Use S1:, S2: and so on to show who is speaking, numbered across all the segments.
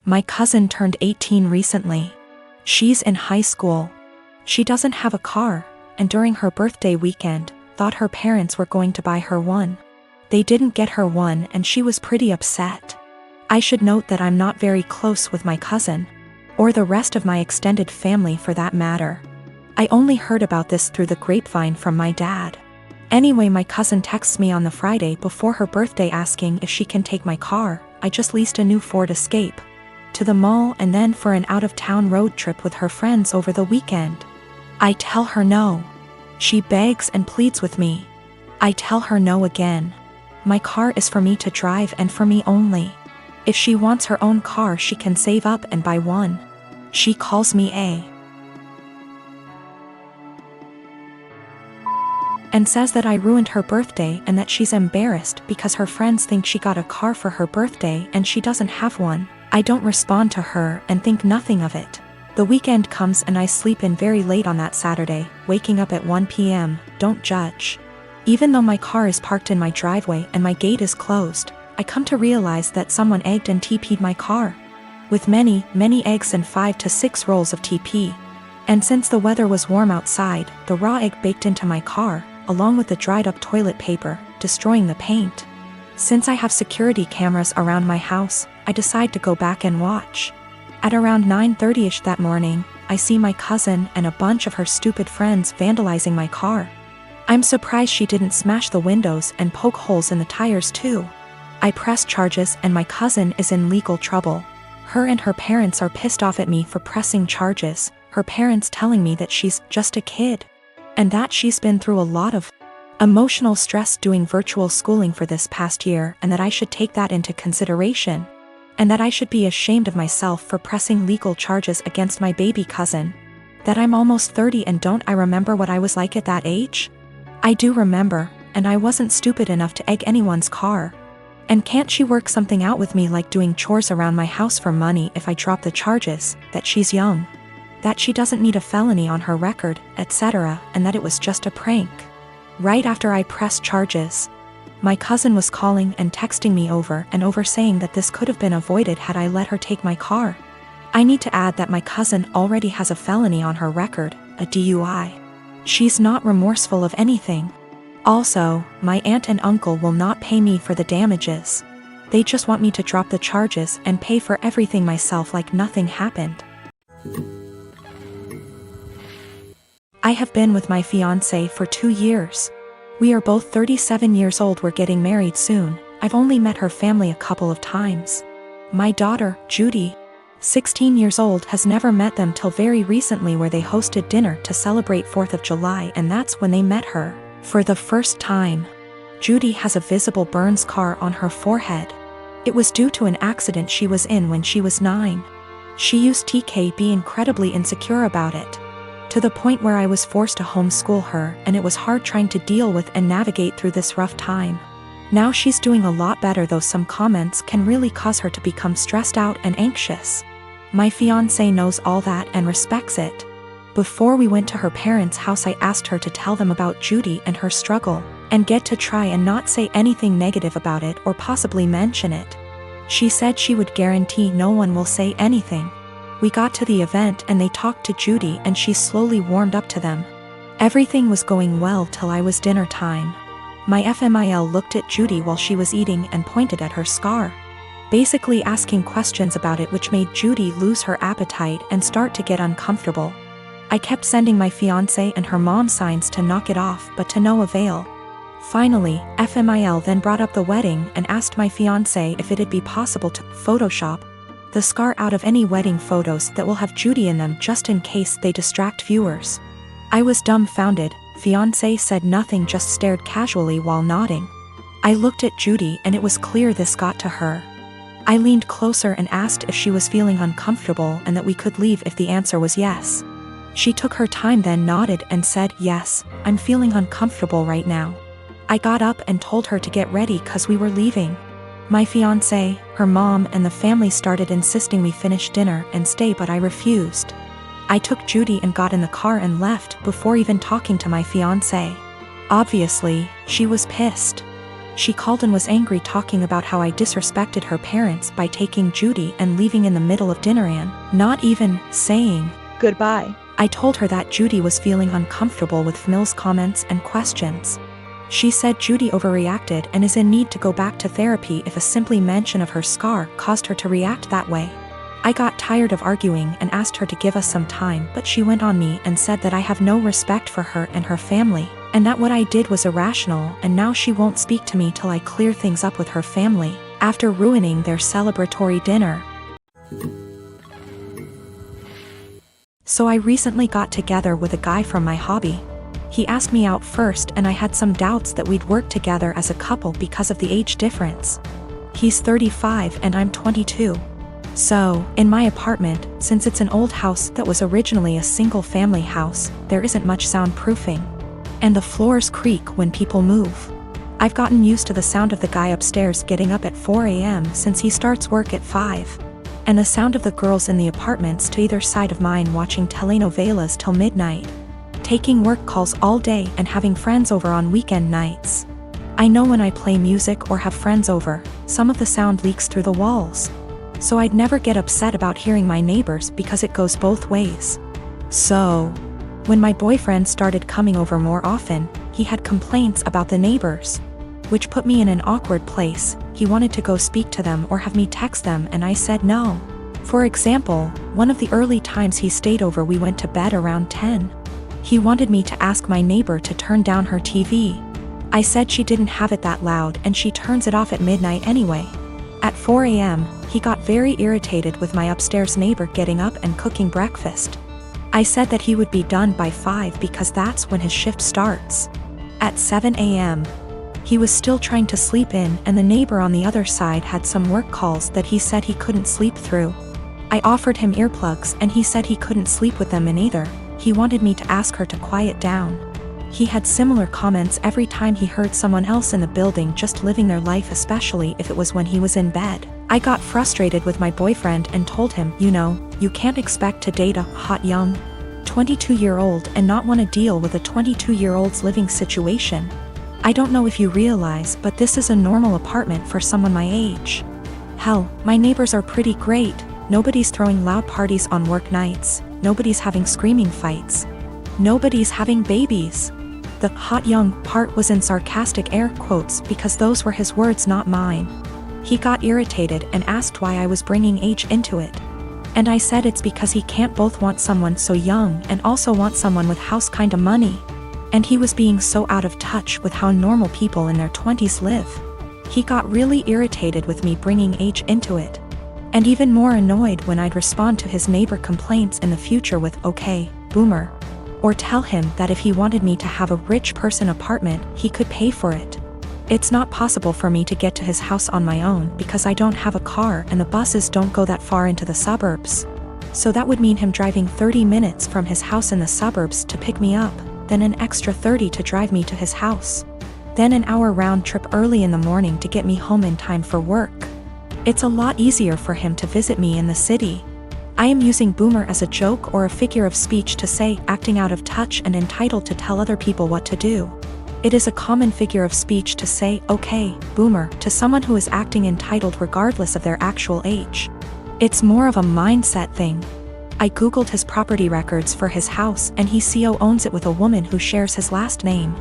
S1: My cousin turned 18 recently. She's in high school. She doesn't have a car, and during her birthday weekend, thought her parents were going to buy her one. They didn't get her one and she was pretty upset. I should note that I'm not very close with my cousin, or the rest of my extended family for that matter. I only heard about this through the grapevine from my dad. Anyway, my cousin texts me on the Friday before her birthday asking if she can take my car. I just leased a new Ford Escape, to the mall and then for an out-of-town road trip with her friends over the weekend. I tell her no. She begs and pleads with me. I tell her no again. My car is for me to drive and for me only. If she wants her own car, she can save up and buy one. She calls me and says that I ruined her birthday and that she's embarrassed because her friends think she got a car for her birthday and she doesn't have one. I don't respond to her and think nothing of it. The weekend comes and I sleep in very late on that Saturday, waking up at 1 p.m. Don't judge. Even though my car is parked in my driveway and my gate is closed, I come to realize that someone egged and TP'd my car. With many eggs and 5 to 6 rolls of TP. And since the weather was warm outside, the raw egg baked into my car, along with the dried up toilet paper, destroying the paint. Since I have security cameras around my house, I decide to go back and watch. At around 9:30ish that morning, I see my cousin and a bunch of her stupid friends vandalizing my car. I'm surprised she didn't smash the windows and poke holes in the tires too. I press charges and my cousin is in legal trouble. Her and her parents are pissed off at me for pressing charges, her parents telling me that she's just a kid, and that she's been through a lot of emotional stress doing virtual schooling for this past year and that I should take that into consideration, and that I should be ashamed of myself for pressing legal charges against my baby cousin. That I'm almost 30 and don't I remember what I was like at that age? I do remember, and I wasn't stupid enough to egg anyone's car. And can't she work something out with me, like doing chores around my house for money if I drop the charges, that she's young, that she doesn't need a felony on her record, etc., and that it was just a prank. Right after I pressed charges, my cousin was calling and texting me over and over saying that this could have been avoided had I let her take my car. I need to add that my cousin already has a felony on her record, a DUI. She's not remorseful of anything. Also, my aunt and uncle will not pay me for the damages. They just want me to drop the charges and pay for everything myself like nothing happened. I have been with my fiancé for 2 years. We are both 37 years old. We're getting married soon. I've only met her family a couple of times. My daughter, Judy, 16 years old, has never met them till very recently, where they hosted dinner to celebrate 4th of July, and that's when they met her for the first time. Judy has a visible burn scar on her forehead. It was due to an accident she was in when she was 9. She used to be incredibly insecure about it, to the point where I was forced to homeschool her, and it was hard trying to deal with and navigate through this rough time. Now she's doing a lot better, though some comments can really cause her to become stressed out and anxious. My fiancé knows all that and respects it. Before we went to her parents' house, I asked her to tell them about Judy and her struggle, and get to try and not say anything negative about it or possibly mention it. She said she would guarantee no one will say anything. We got to the event and they talked to Judy and she slowly warmed up to them. Everything was going well till I was dinner time. My FMIL looked at Judy while she was eating and pointed at her scar, basically asking questions about it, which made Judy lose her appetite and start to get uncomfortable. I kept sending my fiancé and her mom signs to knock it off, but to no avail. Finally, FMIL then brought up the wedding and asked my fiancé if it'd be possible to Photoshop the scar out of any wedding photos that will have Judy in them, just in case they distract viewers. I was dumbfounded. Fiancé said nothing, just stared casually while nodding. I looked at Judy and it was clear this got to her. I leaned closer and asked if she was feeling uncomfortable and that we could leave if the answer was yes. She took her time, then nodded and said, "Yes, I'm feeling uncomfortable right now." I got up and told her to get ready cause we were leaving. My fiancé, her mom and the family started insisting we finish dinner and stay, but I refused. I took Judy and got in the car and left before even talking to my fiancé. Obviously, she was pissed. She called and was angry, talking about how I disrespected her parents by taking Judy and leaving in the middle of dinner and not even saying goodbye. I told her that Judy was feeling uncomfortable with Mill's comments and questions. She said Judy overreacted and is in need to go back to therapy if a simple mention of her scar caused her to react that way. I got tired of arguing and asked her to give us some time, but she went on me and said that I have no respect for her and her family, and that what I did was irrational, and now she won't speak to me till I clear things up with her family, after ruining their celebratory dinner. So I recently got together with a guy from my hobby. He asked me out first, and I had some doubts that we'd work together as a couple because of the age difference. He's 35 and I'm 22. So, in my apartment, since it's an old house that was originally a single-family house, there isn't much soundproofing. And the floors creak when people move. I've gotten used to the sound of the guy upstairs getting up at 4 a.m. since he starts work at 5. And the sound of the girls in the apartments to either side of mine watching telenovelas till midnight, taking work calls all day and having friends over on weekend nights. I know when I play music or have friends over, some of the sound leaks through the walls. So I'd never get upset about hearing my neighbors because it goes both ways. So, when my boyfriend started coming over more often, he had complaints about the neighbors, which put me in an awkward place. He wanted to go speak to them or have me text them, and I said no. For example, one of the early times he stayed over, we went to bed around 10. He wanted me to ask my neighbor to turn down her TV. I said she didn't have it that loud and she turns it off at midnight anyway. At 4 a.m., he got very irritated with my upstairs neighbor getting up and cooking breakfast. I said that he would be done by 5 because that's when his shift starts. At 7 a.m., he was still trying to sleep in, and the neighbor on the other side had some work calls that he said he couldn't sleep through. I offered him earplugs and he said he couldn't sleep with them in either. He wanted me to ask her to quiet down. He had similar comments every time he heard someone else in the building just living their life, especially if it was when he was in bed. I got frustrated with my boyfriend and told him, you can't expect to date a hot young 22-year-old and not want to deal with a 22-year-old's living situation. I don't know if you realize, but this is a normal apartment for someone my age. Hell, my neighbors are pretty great. Nobody's throwing loud parties on work nights. Nobody's having screaming fights. Nobody's having babies. The hot young part was in sarcastic air quotes because those were his words, not mine. He got irritated and asked why I was bringing age into it. And I said it's because he can't both want someone so young and also want someone with house kinda money. And he was being so out of touch with how normal people in their 20s live. He got really irritated with me bringing age into it. And even more annoyed when I'd respond to his neighbor complaints in the future with, "Okay, boomer." Or tell him that if he wanted me to have a rich person apartment, he could pay for it. It's not possible for me to get to his house on my own because I don't have a car and the buses don't go that far into the suburbs. So that would mean him driving 30 minutes from his house in the suburbs to pick me up, then an extra 30 to drive me to his house. Then an hour round trip early in the morning to get me home in time for work. It's a lot easier for him to visit me in the city. I am using boomer as a joke or a figure of speech to say acting out of touch and entitled to tell other people what to do. It is a common figure of speech to say, "Okay, boomer," to someone who is acting entitled regardless of their actual age. It's more of a mindset thing. I googled his property records for his house and he co-owns it with a woman who shares his last name.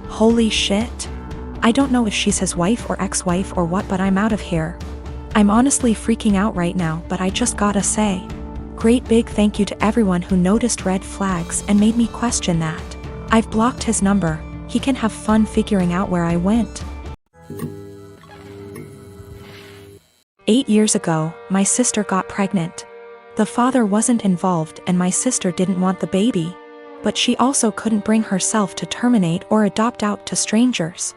S1: Holy shit. I don't know if she's his wife or ex-wife or what, but I'm out of here. I'm honestly freaking out right now, but I just gotta say, great big thank you to everyone who noticed red flags and made me question that. I've blocked his number. He can have fun figuring out where I went. 8 years ago, my sister got pregnant. The father wasn't involved and my sister didn't want the baby. But she also couldn't bring herself to terminate or adopt out to strangers.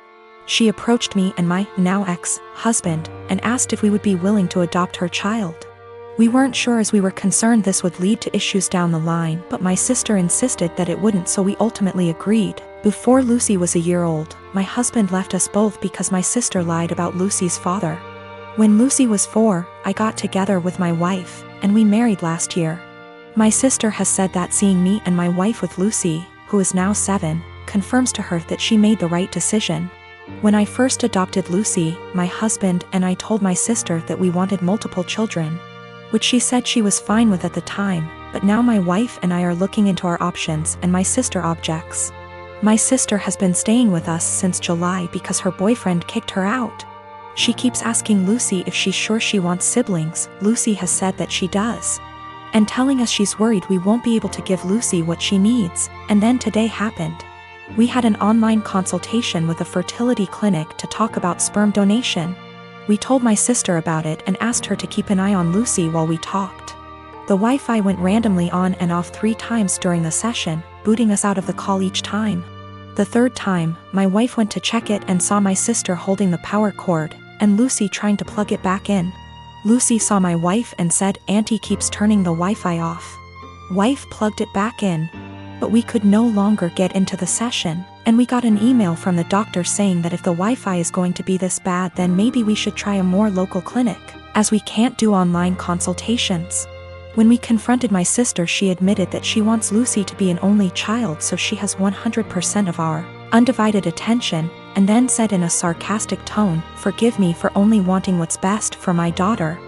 S1: She approached me and my now ex-husband and asked if we would be willing to adopt her child. We weren't sure as we were concerned this would lead to issues down the line, but my sister insisted that it wouldn't, so we ultimately agreed. Before Lucy was a year old, my husband left us both because my sister lied about Lucy's father. When Lucy was 4, I got together with my wife, and we married last year. My sister has said that seeing me and my wife with Lucy, who is now 7, confirms to her that she made the right decision. When I first adopted Lucy, my husband and I told my sister that we wanted multiple children, which she said she was fine with at the time, but now my wife and I are looking into our options and my sister objects. My sister has been staying with us since July because her boyfriend kicked her out. She keeps asking Lucy if she's sure she wants siblings. Lucy has said that she does, and telling us she's worried we won't be able to give Lucy what she needs. And then today happened. We had an online consultation with a fertility clinic to talk about sperm donation. We told my sister about it and asked her to keep an eye on Lucy while we talked. The Wi-Fi went randomly on and off 3 times during the session, booting us out of the call each time. The 3rd time, my wife went to check it and saw my sister holding the power cord, and Lucy trying to plug it back in. Lucy saw my wife and said, "Auntie keeps turning the Wi-Fi off." Wife plugged it back in, but we could no longer get into the session, and we got an email from the doctor saying that if the Wi-Fi is going to be this bad, then maybe we should try a more local clinic, as we can't do online consultations. When we confronted my sister, she admitted that she wants Lucy to be an only child so she has 100% of our undivided attention, and then said in a sarcastic tone, "Forgive me for only wanting what's best for my daughter."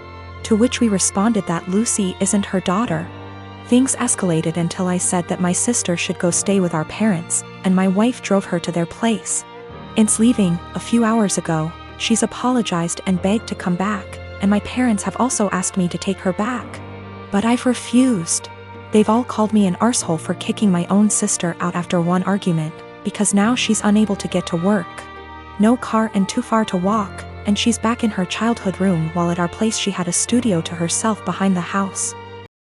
S1: To which we responded that Lucy isn't her daughter. Things escalated until I said that my sister should go stay with our parents, and my wife drove her to their place. Since leaving, a few hours ago, she's apologized and begged to come back, and my parents have also asked me to take her back. But I've refused. They've all called me an arsehole for kicking my own sister out after one argument, because now she's unable to get to work. No car and too far to walk, and she's back in her childhood room while at our place she had a studio to herself behind the house.